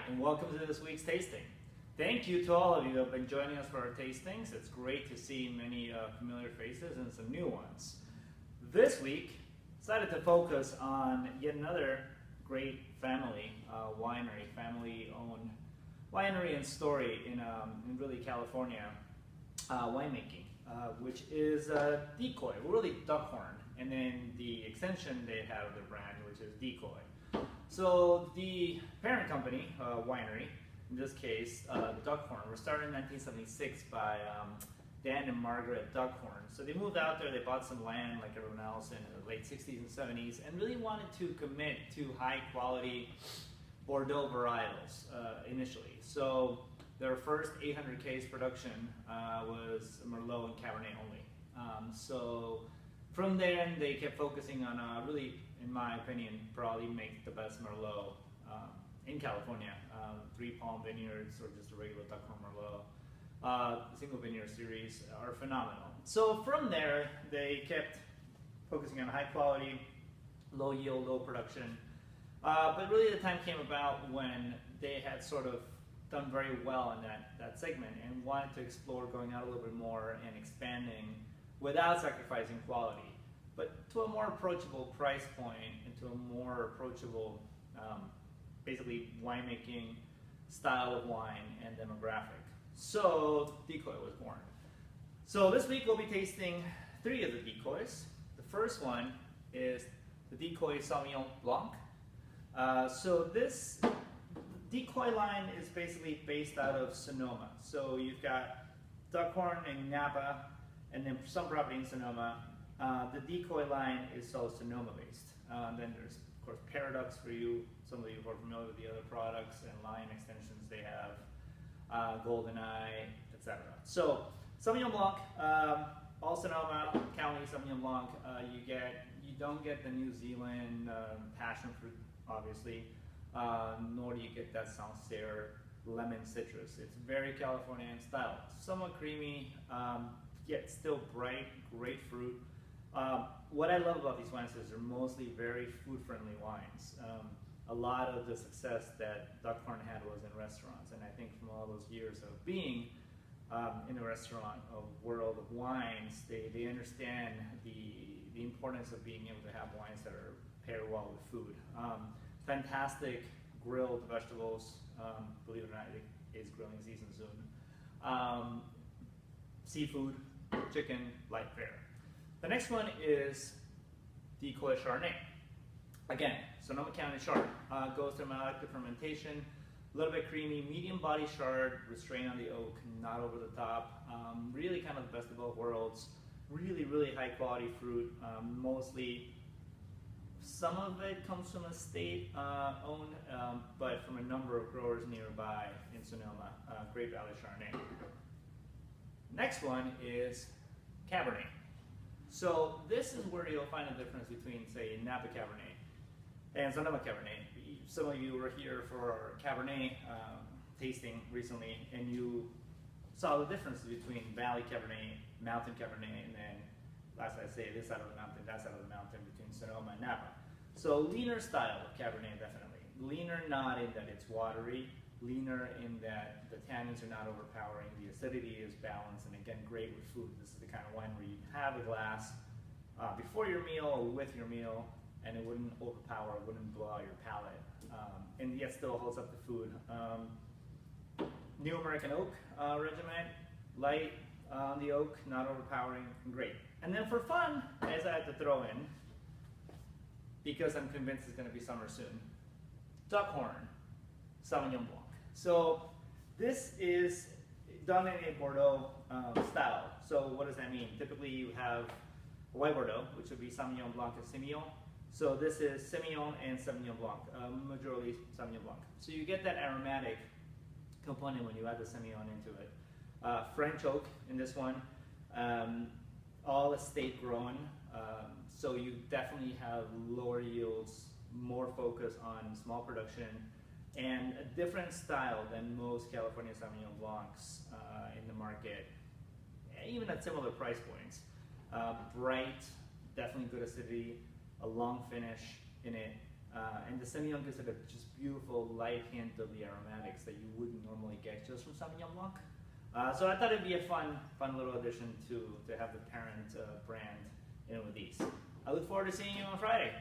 and welcome to this week's tasting. Thank you to all of you who have been joining us for our tastings. It's great to see many familiar faces and some new ones. This week, decided to focus on yet another great family winery, family-owned winery and story in really California winemaking, which is Decoy, really Duckhorn, and then the extension they have of their brand, which is Decoy. So the parent company, winery, in this case, Duckhorn, was started in 1976 by Dan and Margaret Duckhorn. So they moved out there, they bought some land like everyone else in the late 60s and 70s, and really wanted to commit to high quality Bordeaux varietals initially. So their first 800 case production was Merlot and Cabernet only. So from there, they kept focusing on really, in my opinion, probably make the best Merlot in California. 3 Palm Vineyards or just a regular Duckhorn Merlot. Single vineyard series are phenomenal. So from there, they kept focusing on high quality, low yield, low production. But really the time came about when they had sort of done very well in that segment and wanted to explore going out a little bit more and expanding without sacrificing quality, but to a more approachable price point and to a more approachable, basically winemaking style of wine and demographic. So Decoy was born. So this week we'll be tasting 3 of the Decoys. The first one is the Decoy Sauvignon Blanc. So this Decoy line is basically based out of Sonoma. So you've got Duckhorn and Napa, and then some property in Sonoma. The Decoy line is all Sonoma based. Then there's, of course, Paradox for you. Some of you who are familiar with the other products and line extensions they have, GoldenEye, etc. So Sauvignon Blanc, all Sonoma County Sauvignon Blanc. You don't get the New Zealand passion fruit, obviously, nor do you get that Sancerre lemon citrus. It's very California in style, somewhat creamy, yet still bright, great fruit. What I love about these wines is they're mostly very food-friendly wines. A lot of the success that Duckhorn had was in restaurants, and I think from all those years of being in the restaurant world of wines, they understand the importance of being able to have wines that are paired well with food. Fantastic grilled vegetables. Believe it or not, it is grilling season soon. Seafood, chicken, light fare. The next one is Decoy Chardonnay. Again, Sonoma County Chard. Goes through malolactic fermentation, a little bit creamy, medium body chard, restrained on the oak, not over the top. Really kind of the best of both worlds. Really, really high quality fruit. Mostly, some of it comes from a state owned, but from a number of growers nearby in Sonoma. Great Valley Chardonnay. Next one is Cabernet. So this is where you'll find a difference between, say, Napa Cabernet and Sonoma Cabernet. Some of you were here for our Cabernet tasting recently, and you saw the difference between Valley Cabernet, Mountain Cabernet, and then, last I say, this side of the mountain, that side of the mountain, between Sonoma and Napa. So leaner style of Cabernet, definitely. Leaner not in that it's watery, leaner in that the tannins are not overpowering, the acidity is balanced, and again, great with food. This is the kind of wine where you have a glass before your meal or with your meal, and it wouldn't overpower, it wouldn't blow out your palate, and yet still holds up the food. New American Oak regiment, light on the oak, not overpowering, great. And then for fun, as I had to throw in, because I'm convinced it's going to be summer soon, Duckhorn Sauvignon Blanc. So this is done in a Bordeaux style. So what does that mean? Typically you have a white Bordeaux, which would be Sauvignon Blanc and Semillon. So this is Semillon and Sauvignon Blanc, majority Sauvignon Blanc. So you get that aromatic component when you add the Semillon into it. French oak in this one, all estate grown. So you definitely have lower yields, more focus on small production, and a different style than most California Sauvignon Blancs in the market, even at similar price points. Bright, definitely good acidity, a long finish in it, And the Semillon gives it a just beautiful light hint of the aromatics that you wouldn't normally get just from Sauvignon Blanc. So I thought it'd be a fun little addition to have the parent brand in with these. I look forward to seeing you on Friday.